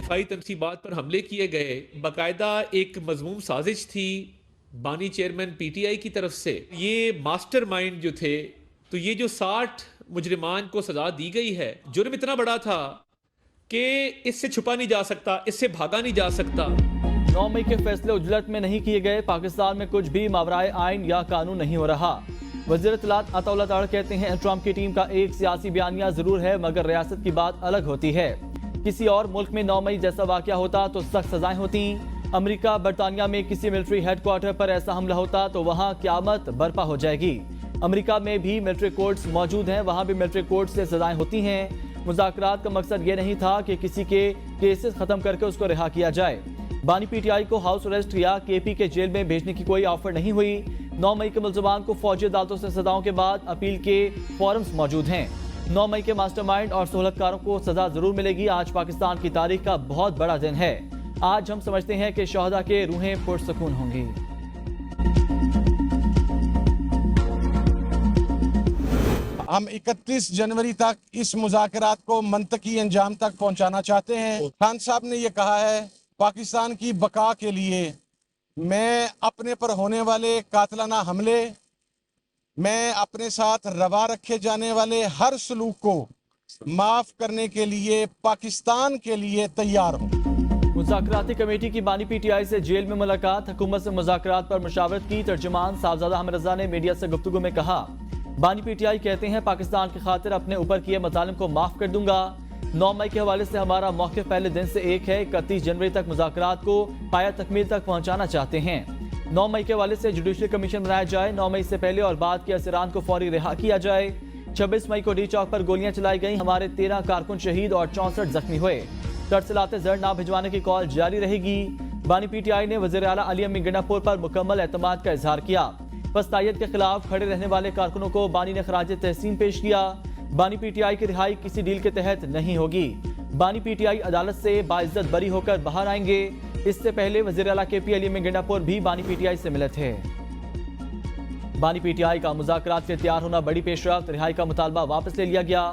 दिफाई तनसीबात पर हमले किए गए, बाकायदा एक मजमूम साजिश थी बानी चेयरमैन पीटीआई की तरफ से। ये मास्टरमाइंड जो थे, तो ये जो 60 मुजरिमान को सजा दी गई है, जुर्म इतना बड़ा था कि इससे छुपा नहीं जा सकता, इससे भागा नहीं जा सकता। 9 मई के फैसले उजलत में नहीं किए गए। पाकिस्तान में कुछ भी मावराए आइन या कानून नहीं हो रहा। वज़ीर इत्तलात अताउल्लाह ताड़ कहते हैं ट्रंप की टीम का एक सियासी बयानिया जरूर है, मगर रियासत की बात अलग होती है। किसी और मुल्क में 9 मई जैसा वाकया होता तो सख्त सजाएं होती। अमेरिका बरतानिया में किसी मिलिट्री हेडक्वार्टर पर ऐसा हमला होता तो वहां क्यामत बर्पा हो जाएगी। अमेरिका में भी मिलिट्री कोर्ट्स मौजूद हैं, वहां भी मिलिट्री कोर्ट से सजाएं होती हैं। मुज़ाकरात का मकसद ये नहीं था कि किसी के केसेस खत्म करके उसको रिहा किया जाए। बानी पीटीआई को हाउस अरेस्ट या केपी के जेल में भेजने की कोई ऑफर नहीं हुई। 9 मई के मुल्ज़मान को फौजी अदालतों से सजाओं के बाद अपील के फॉरम्स मौजूद हैं। 9 मई के मास्टरमाइंड और सहूलतकारों को सजा जरूर मिलेगी। आज पाकिस्तान की तारीख का बहुत बड़ा दिन है। आज हम समझते हैं कि शहदा के रूहें पुरसकून होंगी। हम 31 जनवरी तक इस मुज़ाकरात को मंतकी अंजाम तक पहुंचाना चाहते हैं। खान साहब ने यह कहा है पाकिस्तान की बका के लिए मैं अपने पर होने वाले कातलाना हमले, मैं अपने साथ रवा रखे जाने वाले हर सलूक को माफ करने के लिए पाकिस्तान के लिए तैयार हूँ। मुज़ाकराती कमेटी की बानी पीटीआई से जेल में मुलाकात, हुकूमत से मुज़ाकरात पर मुशावरत की। तर्जुमान साहबजादा अहमद रजा ने मीडिया से गुफ्तगू में कहा बानी पीटीआई कहते हैं पाकिस्तान की खातिर अपने ऊपर किए मजालिम को माफ कर दूंगा। 9 मई के हवाले से हमारा मौक़िफ़ पहले दिन से एक है। 31 जनवरी तक मुज़ाकरात को पाया तकमील तक पहुंचाना चाहते हैं। 9 मई के हवाले से जुडिशल कमीशन बनाया जाए। 9 मई से पहले और बाद के असरान को फौरी रिहा किया जाए। 26 मई को डी चौक पर गोलियां चलाई गई, हमारे 13 कारकुन शहीद और 64 जख्मी हुए। तरसलाते जर ना भिजवाने की कॉल जारी रहेगी। बानी पीटीआई ने वज़ीर आला अली अमीन गंडापुर पर मुकम्मल एतमाद का इजहार किया। फस्तायत के खिलाफ खड़े रहने वाले कारकुनों को बानी ने खराज तहसीन पेश किया। बानी पीटीआई की रिहाई किसी डील के तहत नहीं होगी। बानी पीटीआई अदालत से बाइज्जत बरी होकर बाहर आएंगे। इससे पहले वज़ीर आला केपी अली अमीन गंडापुर भी बानी पीटीआई से मिले थे। बानी पीटीआई का मुज़ाकरात से तैयार होना बड़ी पेशरफ्त, रिहाई का मुतालबा वापस ले लिया गया।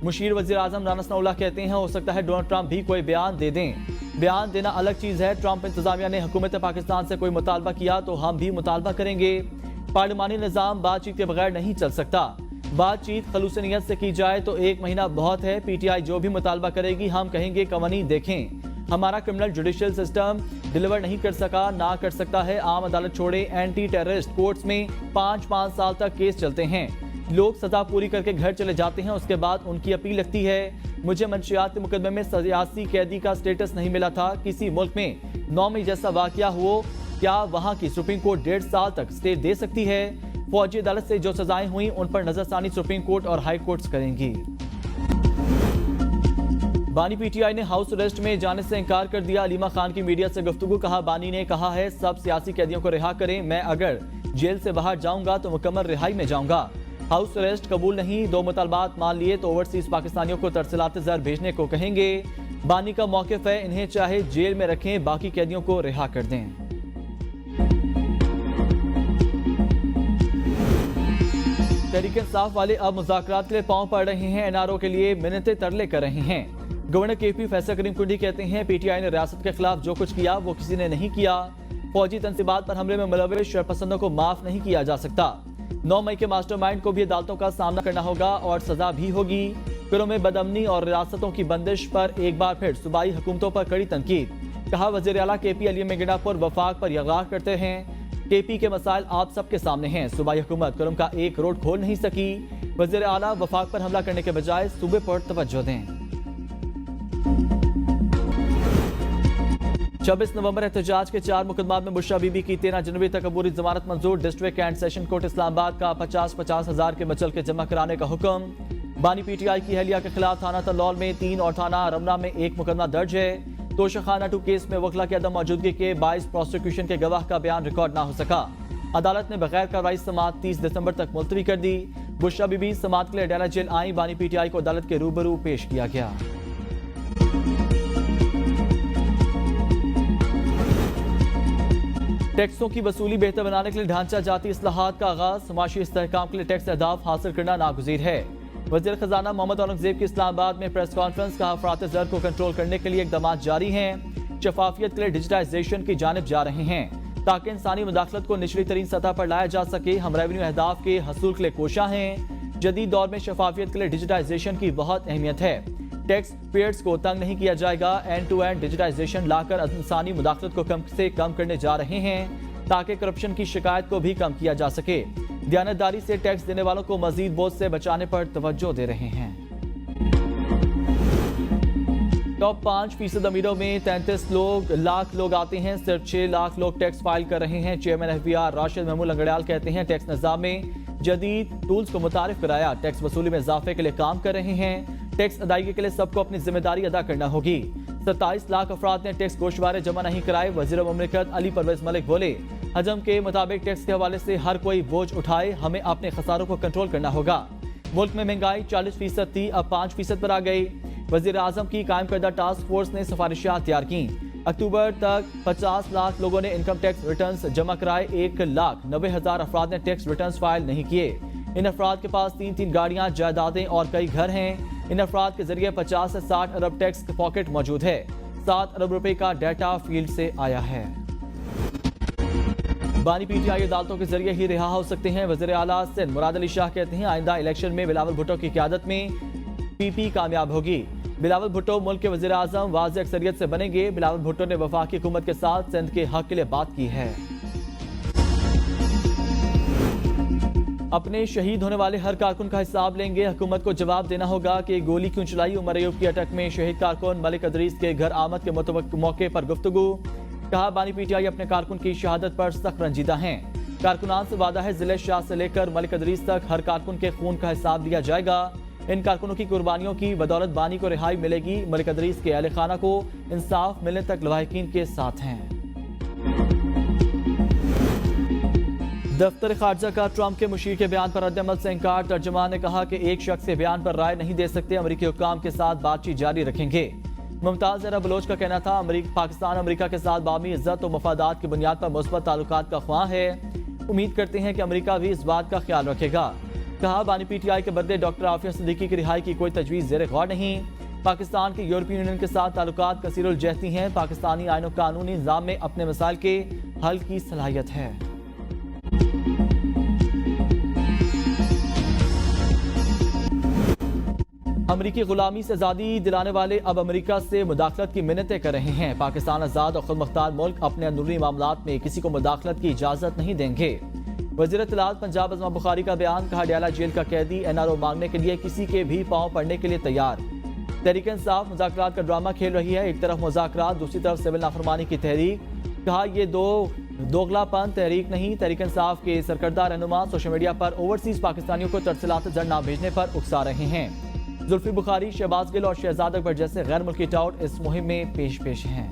मुशीर वज़ीर आज़म राना सनाउल्लाह कहते हैं हो सकता है डोनाल्ड ट्रंप भी कोई बयान दे दें। बयान देना अलग चीज़ है। ट्रंप इंतजामिया ने हुकूमत पाकिस्तान से कोई मुतालबा किया तो हम भी मुतालबा करेंगे। पार्लिमानी निज़ाम बातचीत के बगैर नहीं चल सकता। बातचीत खलूस नीयत से की जाए तो 1 महीना बहुत है। पीटीआई जो भी मुतालबा करेगी हम कहेंगे कवानीन देखें। हमारा क्रिमिनल जुडिशियल सिस्टम डिलीवर नहीं कर सका, ना कर सकता है। आम अदालत छोड़े, एंटी टेररिस्ट कोर्ट्स में 5-5 साल तक केस चलते हैं। लोग सजा पूरी करके घर चले जाते हैं, उसके बाद उनकी अपील लगती है। मुझे मंशियाती मुकदमे में सियासी कैदी का स्टेटस नहीं मिला था। किसी मुल्क में 9 मई जैसा वाकया हो, क्या वहां की सुप्रीम कोर्ट 1.5 साल तक स्टे दे सकती है? फौजी अदालत से जो सजाएं हुई उन पर नजरसानी सुप्रीम कोर्ट और हाई कोर्ट्स करेंगी। बानी पीटीआई ने हाउस अरेस्ट में जाने से इनकार कर दिया। अलीमा खान की मीडिया से गुफ्तगू, कहा बानी ने कहा है सब सियासी कैदियों को रिहा करें, मैं अगर जेल से बाहर जाऊंगा तो मुकम्मल रिहाई में जाऊंगा। हाउस अरेस्ट कबूल नहीं, 2 मुतालबात मान लिए तो ओवरसीज पाकिस्तानियों को तरसलाते ज़र भेजने को कहेंगे। बानी का मौक़िफ़ है इन्हें चाहे जेल में रखें, बाकी कैदियों को रिहा कर दें। तहरीक इंसाफ वाले अब मुज़ाकरात के लिए पांव पड़ रहे हैं। एनआरओ के लिए मिन्नतें तरले कर रहे हैं। गवर्नर केपी फैसल करीम कुंडी कहते हैं पीटीआई ने रियासत के खिलाफ जो कुछ किया वो किसी ने नहीं किया। फौजी तनसीबात पर हमले में मुलव्वस शरपसंदों को माफ नहीं किया जा सकता। 9 मई के मास्टरमाइंड को भी अदालतों का सामना करना होगा और सजा भी होगी। फिरों में बदअमनी और रियासतों की बंदिश पर एक बार फिर सूबाई हुकूमतों पर कड़ी तनकीद। कहा वज़ीर आला केपी अली अमीन गंडापुर वफाक पर यगार करते हैं। केपी के मसाइल आप सबके सामने हैं। सूबाई हुकूमत कुरम का एक रोड खोल नहीं सकी। वज़ीर आला वफाक पर हमला करने के बजाय सूबे पर तवज्जो दें। 26 नवंबर एहतजाज के 4 मुकदमात में बुशरा बीबी की 13 जनवरी तक अबूरी जमानत मंजूर। District and session court Islamabad का 50-50 हजार के मचल के जमा कराने का हुक्म। बानी पीटीआई की अहलिया के खिलाफ थाना तल्लौल में 3 और थाना रमना में 1 मुकदमा दर्ज है। तोशाखाना 2 केस में वकला की अदम मौजूदगी के 22 प्रोसिक्यूशन के गवाह का बयान रिकॉर्ड ना हो सका। अदालत ने बगैर कार्रवाई समाअत 30 दिसंबर तक मुलतवी कर दी। बुशरा बीबी समाअत के लिए अडाला जेल आई। बानी पीटीआई को अदालत के रूबरू पेश किया गया। टैक्सों की वसूली बेहतर बनाने के लिए ढांचा जाती इस्लाहात का आगाज। समाशी इस्तेहकाम के लिए टैक्स अहदाफ हासिल करना नागुज़ीर है। वज़ीर खजाना मोहम्मद औरंगजेब की इस्लामाबाद में प्रेस कॉन्फ्रेंस, कहा अफरात ज़र को कंट्रोल करने के लिए इकदाम जारी हैं, शफाफियत के लिए डिजिटाइजेशन की जानिब जा रहे हैं ताकि इंसानी मुदाखलत को निचली तरीन सतह पर लाया जा सके। हम रेवेन्यू अहदाफ के हसूल के लिए कोशा हैं। जदीद दौर में शफाफियत के लिए डिजिटाइजेशन की बहुत अहमियत है। टैक्स पेयर्स को तंग नहीं किया जाएगा। एंड टू एंड डिजिटाइजेशन लाकर इंसानी मुदाखलत को कम से कम करने जा रहे हैं ताकि करप्शन की शिकायत को भी कम किया जा सके। दयानतदारी से टैक्स देने वालों को मजीद बोझ से बचाने पर तवज्जो दे रहे हैं। टॉप 5% अमीरों में 33 लाख लोग आते हैं, सिर्फ 6 लाख लोग टैक्स फाइल कर रहे हैं। चेयरमैन FBR राशिद महमूद लंगड़ियाल कहते हैं टैक्स निज़ाम में जदीद टूल्स को मुतारिफ कराया, टैक्स वसूली में इजाफे के लिए काम कर रहे हैं। टैक्स अदायगी के लिए सबको अपनी जिम्मेदारी अदा करना होगी। 27 लाख अफराद ने टैक्स गोशवारे जमा नहीं कराए। वज़ीर मुमलिकत अली परवेज मलिक बोले हजम के मुताबिक टैक्स के हवाले से हर कोई बोझ उठाए, हमें अपने खसारों को कंट्रोल करना होगा। मुल्क में महंगाई 40% थी, अब 5% पर आ गई। वज़ीर आज़म की कायम करदा टास्क फोर्स ने सिफारिशात तैयार की। अक्टूबर तक 50 लाख लोगों ने इनकम टैक्स रिटर्न्स जमा कराए। 1,90,000 अफराद ने टैक्स रिटर्न्स फाइल नहीं किए। इन अफराद के पास 3 गाड़ियां, जायदादें और कई घर हैं। इन अफराद के जरिए 50 से 60 अरब टैक्स पॉकेट मौजूद है। 7 अरब रुपए का डाटा फील्ड से आया है। बानी PTI अदालतों के जरिए ही रिहा हो सकते हैं। वज़ीर आला सिंध मुराद अली शाह कहते हैं आइंदा इलेक्शन में बिलावल भुट्टो की क़यादत में PP कामयाब होगी। बिलावल भुट्टो मुल्क के वज़ीर आज़म वाज़ेह अक्सरियत से बनेंगे। बिलावल भुट्टो ने वफाकी हुकूमत के साथ सिंध के हक के लिए बात की है। अपने शहीद होने वाले हर कारकुन का हिसाब लेंगे। हुकूमत को जवाब देना होगा कि गोली क्यों चलाई। उमर अयूब की अटक में शहीद कारकुन मलिक अदरीस के घर आमद के मौके पर गुफ्तगू। कहा बानी PTI अपने कारकुन की शहादत पर सख्त रंजीदा हैं। कारकुनान से वादा है जिले शाह से लेकर मलिक अदरीस तक हर कारकुन के खून का हिसाब लिया जाएगा। इन कारकुनों की कुर्बानियों की बदौलत बानी को रिहाई मिलेगी। मलिक अदरीस के अहले खाना को इंसाफ मिलने तक लवाहिकीन के साथ हैं। दफ्तर खारजा का ट्रंप के मुशीर के बयान पर रद्द-ए-अमल से इंकार। तर्जुमान ने कहा कि एक शख्स के बयान पर राय नहीं दे सकते। अमरीकी हुक्काम के साथ बातचीत जारी रखेंगे। मुमताज ज़हरा बलोच का कहना था पाकिस्तान अमरीका के साथ बामी इज्जत और मफादात की बुनियाद पर मुस्बत ताल्लुकात का ख्वाह है। उम्मीद करते हैं कि अमरीका भी इस बात का ख्याल रखेगा। कहा बानी PTI के बदले डॉक्टर आफिया सिद्दीकी की रिहाई की कोई तजवीज़ ज़ेर गौर नहीं। पाकिस्तान के यूरोपीय यूनियन के साथ ताल्लुकात कसीरुल जहती हैं। पाकिस्तानी आईन और कानूनी निज़ाम में अपने मसाइल के हल की सलाहियत है। अमरीकी गुलामी से आज़ादी दिलाने वाले अब अमरीका से मुदाखलत की मिन्नतें कर रहे हैं। पाकिस्तान आज़ाद और खुद मुख्तार मुल्क अपने अंदरूनी मामलात में किसी को मुदाखलत की इजाज़त नहीं देंगे। वज़ीर इत्तलात पंजाब अज़मा बुखारी का बयान। कहा डयाला जेल का कैदी NRO मांगने के लिए किसी के भी पांव पड़ने के लिए तैयार। तहरीक इंसाफ मुज़ाकरात का ड्रामा खेल रही है। एक तरफ मुज़ाकरात, दूसरी तरफ सिविल नाफरमानी की तहरीक। कहा यह दोगलापन तहरीक नहीं। तहरीक इंसाफ के सरकर्दा रहनुमा सोशल मीडिया पर ओवरसीज पाकिस्तानियों को तरसलात जड़ ना भेजने पर उकसा रहे हैं। जुल्फी बुखारी, शहबाज गिल और शहजाद अकबर जैसे गैर मुल्की टाउट इस मुहिम में पेश हैं।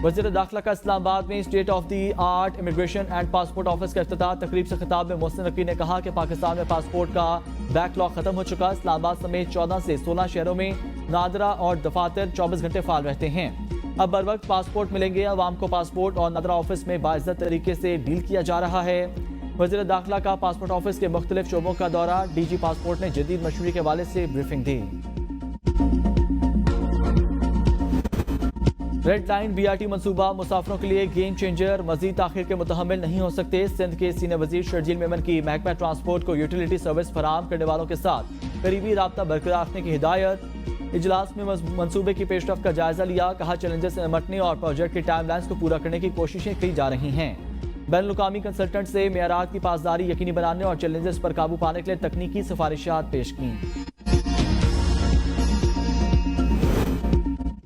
वज़ीर दाखिला का इस्लामाबाद में state of the art immigration and passport office का इफ्तिताह। तकरीब से खिताब में मोहसिन नकवी ने कहा कि पाकिस्तान में पासपोर्ट का बैकलॉग खत्म हो चुका। इस्लामाबाद समेत 14 से 16 शहरों में नादरा और दफातर 24 घंटे फाल रहते हैं। अब बर वक्त पासपोर्ट मिलेंगे। अवाम को पासपोर्ट और नादरा ऑफिस में बाइज्जत तरीके से डील किया जा रहा है। वज़ीर दाखिला का पासपोर्ट ऑफिस के मुख्तलिफ शोबों का दौरा। DG पासपोर्ट ने जदीद मशवरे के हवाले से ब्रीफिंग दी। रेड लाइन BRT मनसूबा मुसाफिरों के लिए गेम चेंजर। मजीद ताखिर के मुतहम्मिल नहीं हो सकते। सिंध के सीनियर वजीर शर्जील मेमन की महकमा ट्रांसपोर्ट को यूटिलिटी सर्विस फराहम करने वालों के साथ करीबी राब्ता बरकरार रखने की हिदायत। इजलास में मनसूबे की पेशरफ्त का जायजा लिया। कहा चैलेंजेस से निपटने और प्रोजेक्ट की टाइमलाइंस को पूरा करने की कोशिशें की जा रही हैं। बैनुल-अक़वामी कंसल्टेंट से मेयारात की पासदारी यकीनी बनाने और चैलेंजेस पर काबू पाने के लिए तकनीकी सिफारिशात पेश की।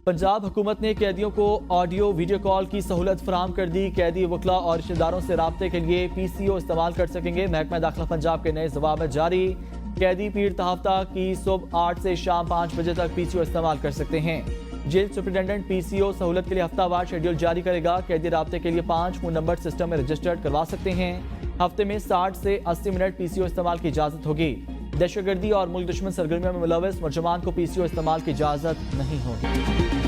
पंजाब हुकूमत ने कैदियों को ऑडियो वीडियो कॉल की सहूलत फराहम कर दी। कैदी वकला और रिश्तेदारों से राब्ते के लिए PCO इस्तेमाल कर सकेंगे। महकमा दाखिला पंजाब के नए जवाब जारी। कैदी पीर तहफ्ता की सुबह 8 से शाम 5 बजे तक PCO इस्तेमाल कर सकते हैं। जेल सुपरिटेंडेंट PCO सहूलत के लिए हफ्तावार शेड्यूल जारी करेगा। कैदी राब्ते के लिए 5 फोन नंबर सिस्टम में रजिस्टर्ड करवा सकते हैं। हफ्ते में 60 से 80 मिनट PCO इस्तेमाल की इजाज़त होगी। दहशतगर्दी और मुल्क दुश्मन सरगर्मियों में मुलव्वस मुलजमान को PCO इस्तेमाल की इजाज़त नहीं होगी।